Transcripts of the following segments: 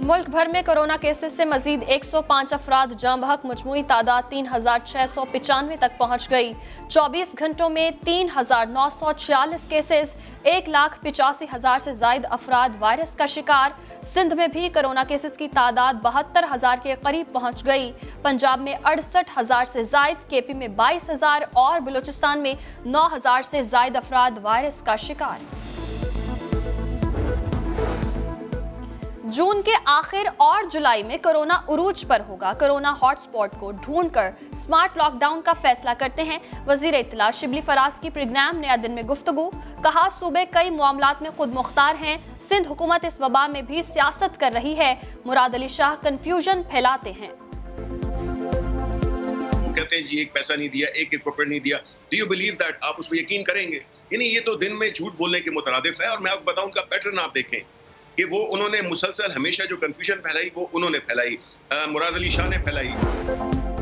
मुल्क भर में कोरोना केसेस से मजीद 105 अफराद जाँ बहक, मजमूई तादाद 3695 तक पहुँच गई। 24 घंटों में 3946 केसेस, 1,85,000 से जायद अफराद वायरस का शिकार। सिंध में भी कोरोना केसेस की तादाद 72,000 के करीब पहुँच गई। पंजाब में 68,000 से जायद, केपी में 22,000 और बलूचिस्तान में 9,000 से जायद अफराद वायरस का शिकार। जून के आखिर और जुलाई में कोरोना उरूज पर होगा। कोरोना हॉटस्पॉट को ढूंढकर स्मार्ट लॉकडाउन का फैसला करते हैं। वजीर इत्तला शिबली फराज की प्रोग्राम नया दिन में गुफ्तगू, कहा सूबे कई मामलात में खुद मुख्तार हैं। सिंध हुकूमत इस वबा में भी सियासत कर रही है। मुराद अली शाह कंफ्यूजन फैलाते हैं। वो कहते हैं जी एक पैसा नहीं दिया, एक इक्विपमेंट नहीं दिया। Do you believe that? आप उस पर यकीन करेंगे? यानी ये तो दिन में झूठ बोलने के मुतरादिफ है। और मैं आपको बताऊं, उनका पैटर्न आप देखें कि वो उन्होंने मुसलसल हमेशा जो कंफ्यूजन फैलाई वो उन्होंने फैलाई, मुराद अली शाह ने फैलाई।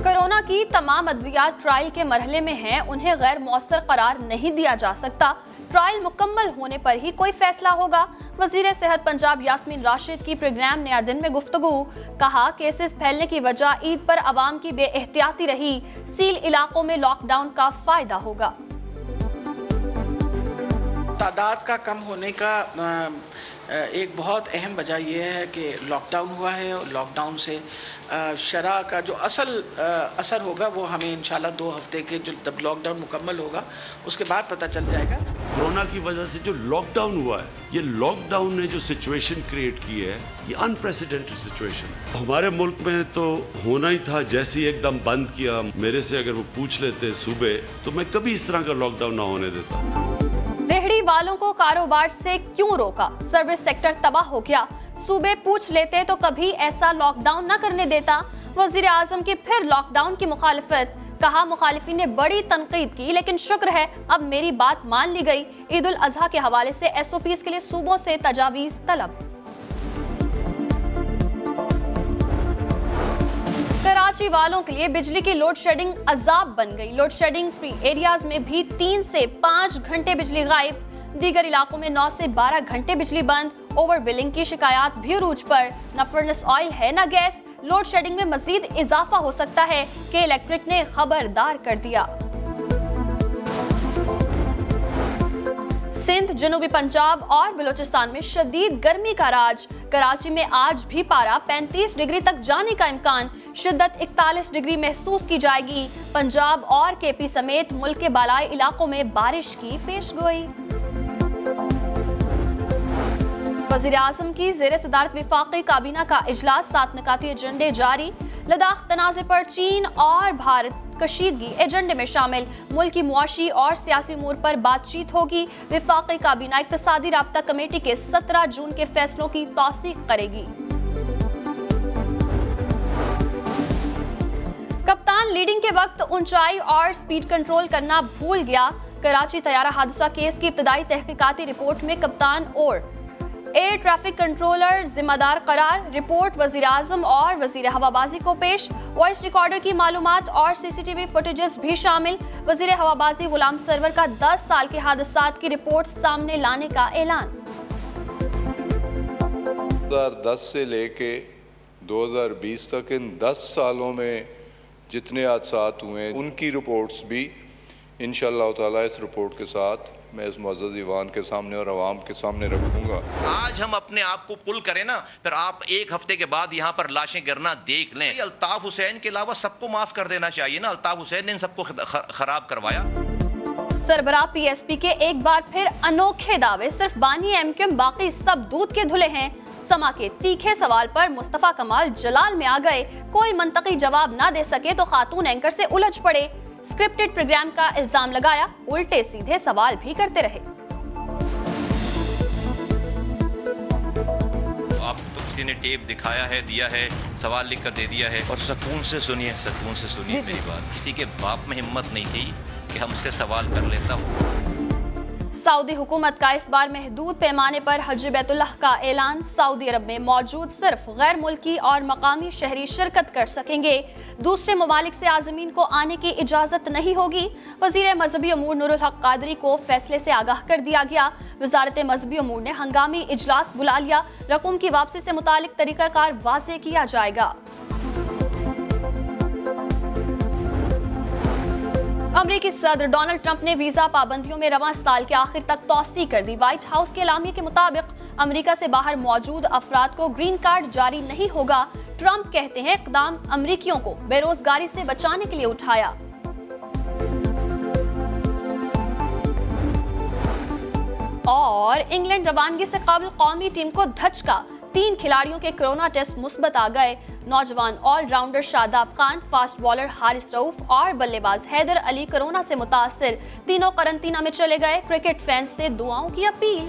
कोरोना की तमाम अद्वियात ट्रायल के मरहले में हैं, उन्हें गैर मौसर करार नहीं दिया जा सकता। ट्रायल मुकम्मल होने पर ही कोई फैसला होगा। वजीर सेहत पंजाब यास्मीन राशिद की प्रोग्राम नया दिन में गुफ्तगू, कहा केसेस फैलने की वजह ईद पर अवाम की बेएहतियाती रही। सील इलाकों में लॉकडाउन का फायदा होगा। तादाद का कम होने का एक बहुत अहम वजह यह है कि लॉकडाउन हुआ है और लॉकडाउन से शरह का जो असल असर होगा वो हमें इंशाल्लाह 2 हफ्ते के जो जब लॉकडाउन मुकम्मल होगा उसके बाद पता चल जाएगा। कोरोना की वजह से जो लॉकडाउन हुआ है, ये लॉकडाउन ने जो सिचुएशन क्रिएट की है, ये अनप्रेसिडेंटेड सिचुएशन हमारे मुल्क में तो होना ही था। जैसे ही एकदम बंद किया, मेरे से अगर वो पूछ लेते सूबे तो मैं कभी इस तरह का लॉकडाउन ना होने देता। रेहड़ी वालों को कारोबार से क्यों रोका? सर्विस सेक्टर तबाह हो गया। सूबे पूछ लेते तो कभी ऐसा लॉकडाउन न करने देता। वजीर आजम की फिर लॉकडाउन की मुखालिफत, कहा मुखालिफिन ने बड़ी तनकीद की लेकिन शुक्र है अब मेरी बात मान ली गई। ईद उल अजहा के हवाले से SOPs के लिए सूबों से तजावीज तलब। कराची वालों के लिए बिजली की लोड शेडिंग अजाब बन गई। लोड शेडिंग फ्री एरियाज में भी 3 से 5 घंटे बिजली गायब, दीगर इलाकों में 9 से 12 घंटे बिजली बंद। ओवर बिलिंग की शिकायत भी अरूज पर। न फर्नेस ऑयल है न गैस। लोड शेडिंग में मजीद इजाफा हो सकता है कि इलेक्ट्रिक ने खबरदार कर दिया। सिंध, जनूबी पंजाब और बलूचिस्तान में शदीद गर्मी का राज। कराची में आज भी पारा 35 डिग्री तक जाने का इम्कान। शिद्दत 41 डिग्री महसूस की जाएगी। पंजाब और KP समेत मुल्क के बालाई इलाकों में बारिश की पेशगोई। वज़ीर आज़म की ज़ेरे सदारत वफाकी काबीना का इजलास, 7 निकाती एजेंडे जारी। लद्दाख तनाज़े पर चीन और भारत कशीदगी एजेंडे में शामिल। मुल्क की मुआशी और सियासी उमूर पर बातचीत होगी। वफाकी काबीना इक्तिसादी राब्ता कमेटी के 17 जून के फैसलों की तौसीक करेगी। कप्तान लीडिंग के वक्त ऊंचाई और स्पीड कंट्रोल करना भूल गया। कराची तैयारा हादसा केस की इब्तदाई तहकीकाती रिपोर्ट में कप्तान और एयर ट्रैफिक कंट्रोलर जिम्मेदार करार। रिपोर्ट वजीर आजम और वजीर हवाबाजी को पेश। वॉइस रिकॉर्डर की मालूमात और CCTV फुटेजेस भी शामिल। वजीर हवाबाजी गुलाम सरवर का 10 साल के हादसात की रिपोर्ट सामने लाने का ऐलान। 2010 से लेके 2020 तक इन 10 सालों में जितने हादसात हुए उनकी रिपोर्ट्स भी इंशाअल्लाह ताला इस रिपोर्ट के साथ मैं इस मुअज़्ज़ज़ ईवान के सामने और अवाम के सामने रखूंगा। आज हम अपने आप को पुल करें ना, फिर आप 1 हफ्ते के बाद यहाँ पर लाशें गिरना देख लें। अल्ताफ हुसैन के अलावा सबको माफ कर देना चाहिए ना। अल्ताफ हुसैन ने इन सबको खराब करवाया। सरबराह PSP के एक बार फिर अनोखे दावे। सिर्फ बानी MQM, बाकी सब दूध के धुले हैं। समा के तीखे सवाल पर मुस्तफा कमाल जलाल में आ गए। कोई मंतकी जवाब ना दे सके तो खातून एंकर से उलझ पड़े। स्क्रिप्टेड प्रोग्राम का इल्जाम लगाया, उल्टे सीधे सवाल भी करते रहे। आप तो किसी ने टेप दिखाया है, दिया है, सवाल लिख कर दे दिया है। और सुकून से सुनिए, सुकून से सुनिए मेरी बात। किसी के बाप में हिम्मत नहीं थी कि हमसे सवाल कर लेता हूँ। सऊदी हुकूमत का इस बार महदूद पैमाने पर हज बैतुल्लाह का ऐलान। सऊदी अरब में मौजूद सिर्फ गैर मुल्की और मकामी शहरी शिरकत कर सकेंगे। दूसरे ममालिक से आज़मीन को आने की इजाज़त नहीं होगी। वज़ीर मजहबी अमूर नूरुल हक कादरी को फैसले से आगाह कर दिया गया। वजारत मजहबी अमूर ने हंगामी इजलास बुला लिया। रकूम की वापसी से मुतालिक तरीकाकार वाज़ेह किया जाएगा। अमरीकी सदर डोनाल्ड ट्रंप ने वीजा पाबंदियों में रवां साल के आखिर तक तौसी कर दी। व्हाइट हाउस के एलामिये के मुताबिक अमरीका से बाहर मौजूद अफराद को ग्रीन कार्ड जारी नहीं होगा। ट्रंप कहते हैं इक़दाम अमरीकियों को बेरोजगारी से बचाने के लिए उठाया। और इंग्लैंड रवानगी से कबल कौमी टीम को धचका। 3 खिलाड़ियों के कोरोना टेस्ट मुस्बत आ गए। नौजवान allrounder Shadab Khan, fast bowler Haris Rauf और बल्लेबाज हैदर अली कोरोना से मुतासिर। तीनों करंतना में चले गए। क्रिकेट फैंस से दुआओं की अपील।